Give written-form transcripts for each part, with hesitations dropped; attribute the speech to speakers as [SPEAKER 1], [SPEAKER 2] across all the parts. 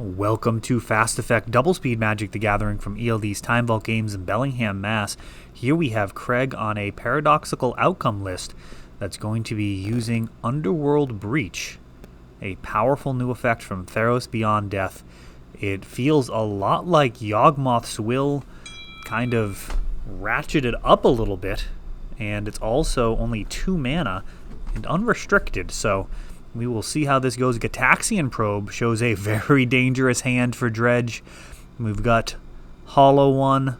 [SPEAKER 1] Welcome to Fast Effect Double Speed Magic the Gathering from ELD's Time Vault Games in Bellingham, Mass. Here we have Craig on a paradoxical outcome list that's going to be using Underworld Breach, a powerful new effect from Theros Beyond Death. It feels a lot like Yawgmoth's Will, kind of ratcheted up a little bit, and it's also only 2 mana and unrestricted, so we will see how this goes. Gataxian Probe shows a very dangerous hand for Dredge. We've got Hollow One,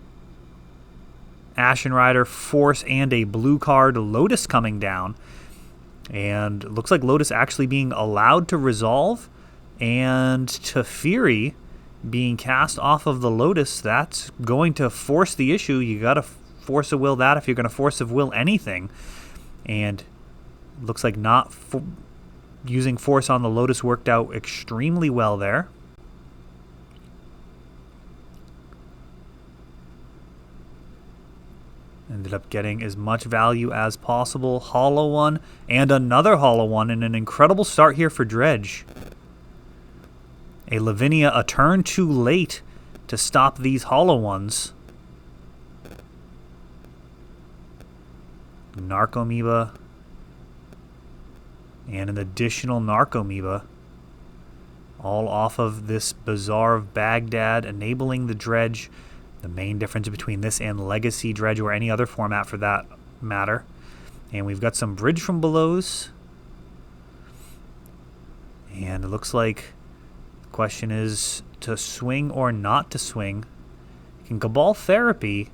[SPEAKER 1] Ashen Rider, Force, and a blue card, Lotus coming down. And it looks like Lotus actually being allowed to resolve, and Teferi being cast off of the Lotus. That's going to force the issue. You got to force a will that if you're going to force of will anything. And looks like not using Force on the Lotus worked out extremely well there. Ended up getting as much value as possible. Hollow One and another Hollow One, and an incredible start here for Dredge. A Lavinia a turn too late to stop these Hollow Ones. Narcomoeba. And an additional Narcomoeba, all off of this Bazaar of Baghdad, enabling the Dredge. The main difference between this and Legacy Dredge, or any other format for that matter. And we've got some Bridge from Belows. And it looks like the question is to swing or not to swing. Can Cabal Therapy,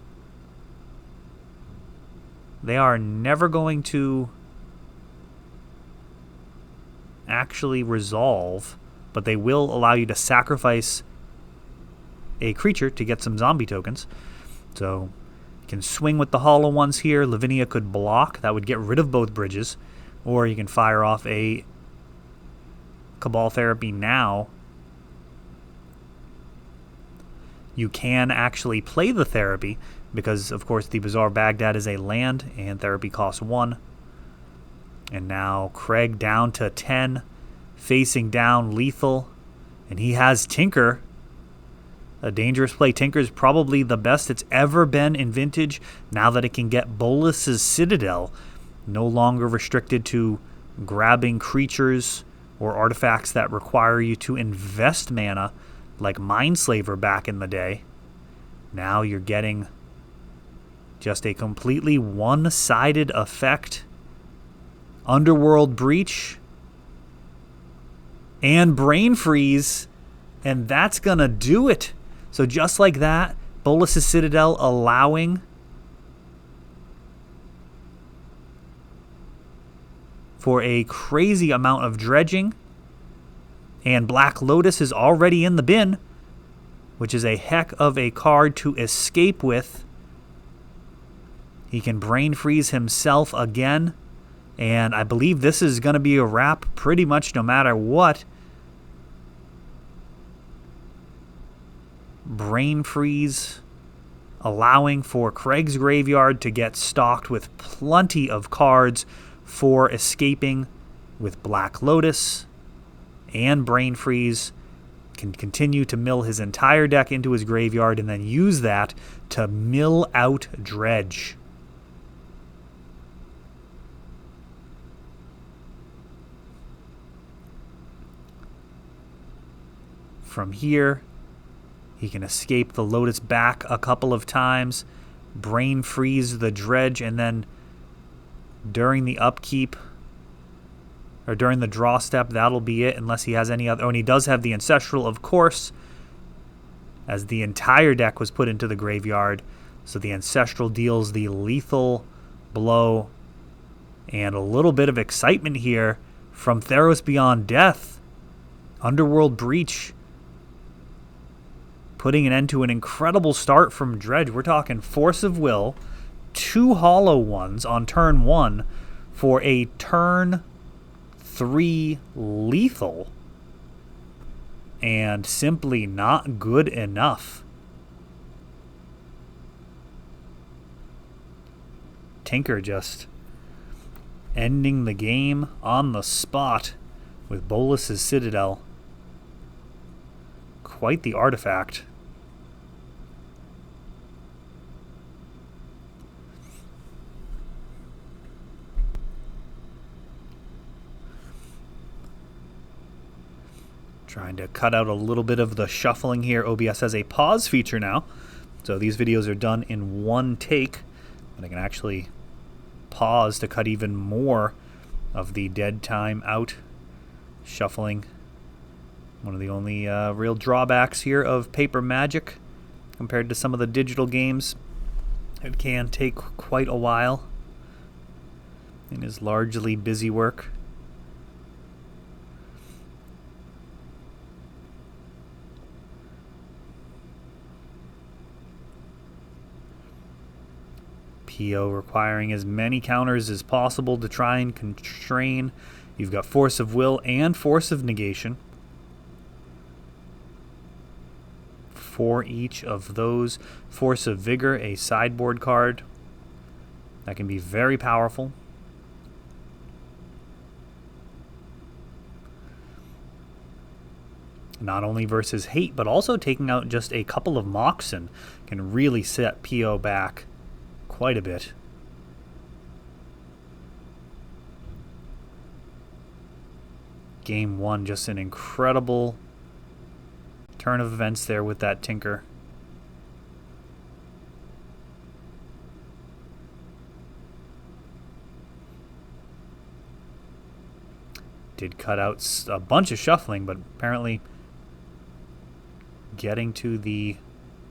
[SPEAKER 1] they are never going to actually resolve, but they will allow you to sacrifice a creature to get some zombie tokens. So you can swing with the Hollow Ones here. Lavinia could block. That would get rid of both bridges. Or you can fire off a Cabal Therapy now. You can actually play the Therapy because, of course, the Bazaar of Baghdad is a land and Therapy costs 1. And now Craig down to 10, facing down Lethal. And he has Tinker. A dangerous play. Tinker is probably the best it's ever been in Vintage, now that it can get Bolas's Citadel. No longer restricted to grabbing creatures or artifacts that require you to invest mana, like Mindslaver back in the day. Now you're getting just a completely one-sided effect. Underworld Breach and Brain Freeze, and that's gonna do it. So just like that, Bolas's Citadel allowing for a crazy amount of dredging, and Black Lotus is already in the bin, which is a heck of a card to escape with. He can Brain Freeze himself again. And I believe this is going to be a wrap pretty much no matter what. Brain Freeze, allowing for Craig's graveyard to get stocked with plenty of cards for escaping with Black Lotus. And Brain Freeze can continue to mill his entire deck into his graveyard and then use that to mill out Dredge. From here, he can escape the Lotus back a couple of times, Brain Freeze the Dredge, and then during the upkeep, or during the draw step, that'll be it, unless he has any other. Oh, and he does have the Ancestral, of course, as the entire deck was put into the graveyard. So the Ancestral deals the lethal blow, and a little bit of excitement here from Theros Beyond Death. Underworld Breach, putting an end to an incredible start from Dredge. We're talking Force of Will, 2 Hollow Ones on turn 1 for a turn 3 lethal. And simply not good enough. Tinker just ending the game on the spot with Bolas's Citadel. quite the artifact. Trying to cut out a little bit of the shuffling here. OBS has a pause feature now, so these videos are done in one take, but I can actually pause to cut even more of the dead time out. Shuffling, one of the only real drawbacks here of paper Magic compared to some of the digital games. It can take quite a while and is largely busy work. PO requiring as many counters as possible to try and constrain. You've got Force of Will and Force of Negation for each of those. Force of Vigor, a sideboard card that can be very powerful. Not only versus Hate, but also taking out just a couple of Moxen can really set PO back quite a bit. Game 1, just an incredible turn of events there with that Tinker. Did cut out a bunch of shuffling, but apparently getting to the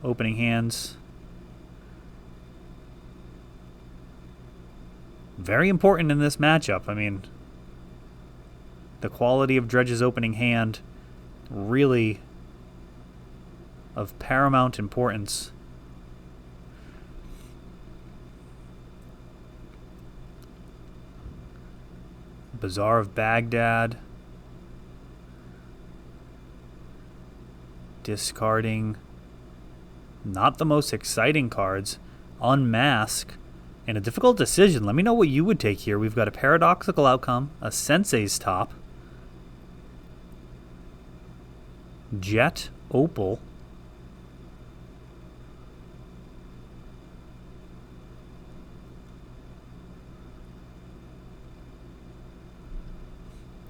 [SPEAKER 1] opening hands. Very important in this matchup. I mean, the quality of Dredge's opening hand really of paramount importance. Bazaar of Baghdad. Discarding not the most exciting cards. Unmask. And a difficult decision. Let me know what you would take here. We've got a Paradoxical Outcome, a Sensei's Top, Jet, Opal,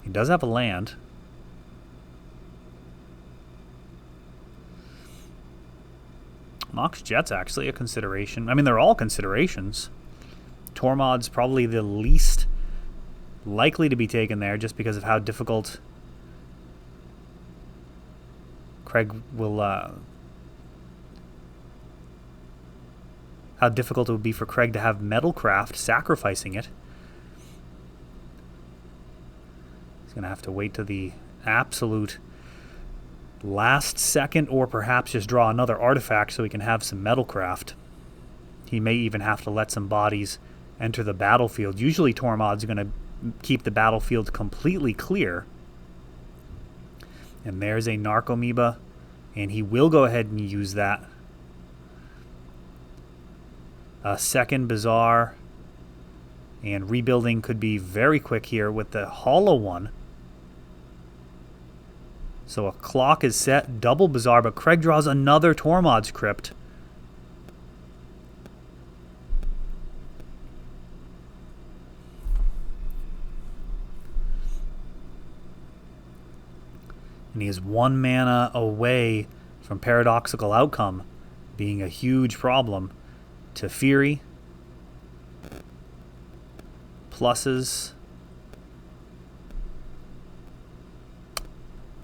[SPEAKER 1] he does have a land. Mox Jet's actually a consideration. I mean, they're all considerations. Tormod's probably the least likely to be taken there just because of how difficult Craig will how difficult it would be for Craig to have Metalcraft, sacrificing it. He's going to have to wait to the absolute last second, or perhaps just draw another artifact so he can have some Metalcraft. He may even have to let some bodies enter the battlefield. Usually Tormod's going to keep the battlefield completely clear. And there's a Narcomoeba, and he will go ahead and use that. A second Bazaar, and rebuilding could be very quick here with the hollow one. So a clock is set, double Bazaar, but Craig draws another Tormod's Crypt. And he is 1 mana away from Paradoxical Outcome being a huge problem. Teferi. Pluses.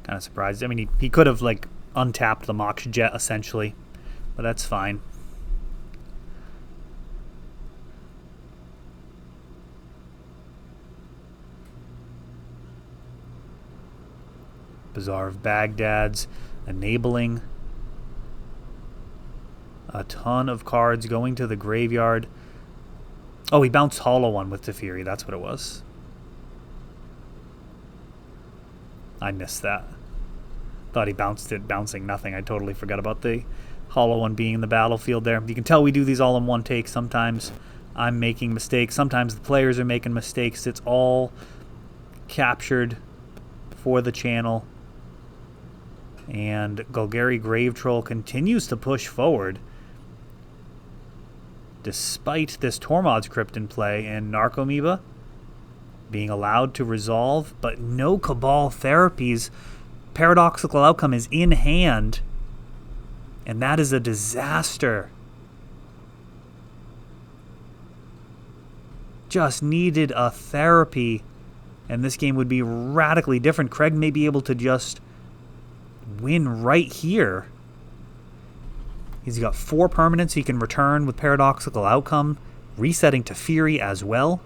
[SPEAKER 1] Kind of surprised. I mean, he could have, like, untapped the Mox Jet, essentially. But that's fine. Bazaar of Baghdad's enabling a ton of cards going to the graveyard. Oh, he bounced hollow one with Teferi. That's what it was. I missed that. Thought he bounced it, bouncing nothing. I totally forgot about the hollow one being in the battlefield there. You can tell we do these all in one take. Sometimes I'm making mistakes. Sometimes the players are making mistakes. It's all captured for the channel. And Golgari Grave Troll continues to push forward, despite this Tormod's Crypt in play and Narcomoeba being allowed to resolve, but no Cabal therapies. Paradoxical Outcome is in hand, and that is a disaster. Just needed a therapy, and this game would be radically different. Craig may be able to just win right here. He's got 4 permanents he can return with Paradoxical Outcome, resetting to Fury as well.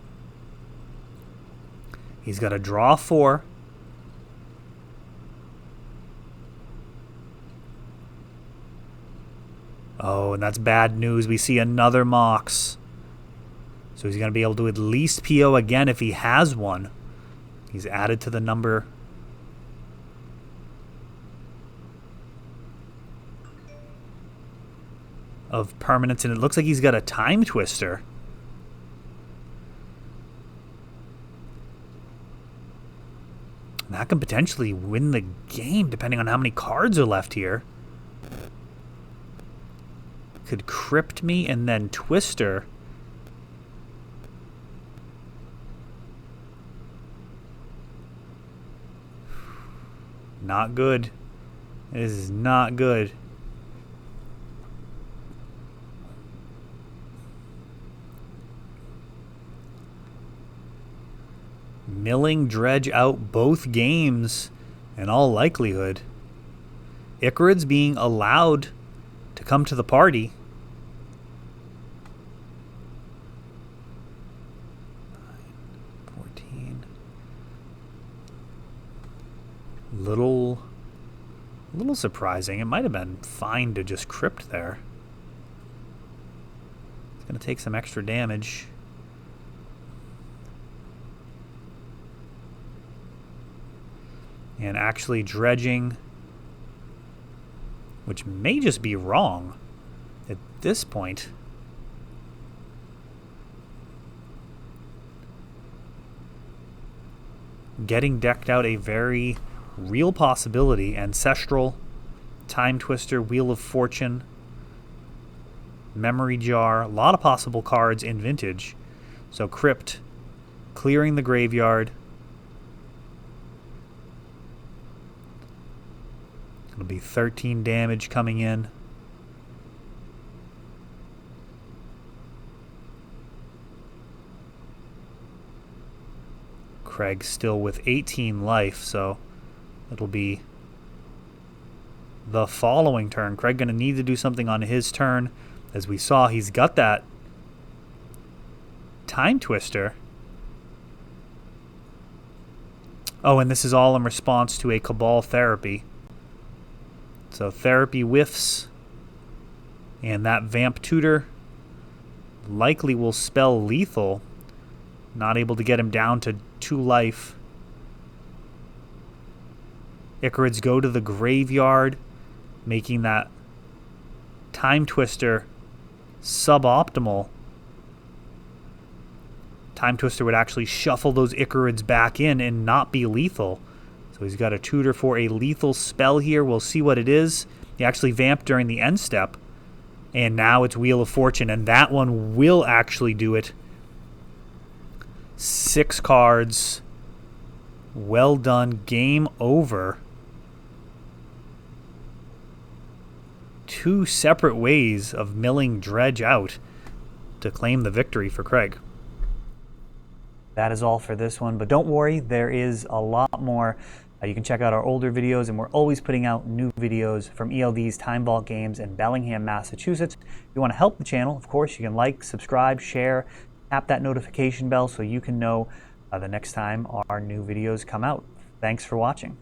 [SPEAKER 1] He's got to draw 4. Oh, and that's bad news. We see another Mox. So he's going to be able to at least PO again if he has one. He's added to the number of permanents, and it looks like he's got a Time Twister. And that can potentially win the game depending on how many cards are left here. Could Crypt me and then Twister. Not good. This is not good. Milling Dredge out both games in all likelihood. Icarid's being allowed to come to the party. Little surprising. It might have been fine to just Crypt there. It's going to take some extra damage. And actually dredging, which may just be wrong at this point. Getting decked out a very real possibility. Ancestral, Time Twister, Wheel of Fortune, Memory Jar, a lot of possible cards in Vintage. So Crypt, clearing the graveyard. It'll be 13 damage coming in. Craig still with 18 life, so it'll be the following turn. Craig going to need to do something on his turn. As we saw, he's got that Time Twister. Oh, and this is all in response to a Cabal therapy. So therapy whiffs, and that Vamp Tutor likely will spell lethal. Not able to get him down to 2 life. Icarids go to the graveyard, making that Time Twister suboptimal. Time Twister would actually shuffle those Icarids back in and not be lethal. So he's got a tutor for a lethal spell here. We'll see what it is. He actually vamped during the end step. And now it's Wheel of Fortune, and that one will actually do it. 6 cards. Well done. Game over. 2 separate ways of milling Dredge out to claim the victory for Craig. That is all for this one, but don't worry, there is a lot more. You can check out our older videos, and we're always putting out new videos from ELD's Time Vault games in Bellingham, Massachusetts. If you want to help the channel, of course, you can like, subscribe, share, tap that notification bell so you can know the next time our new videos come out. Thanks for watching.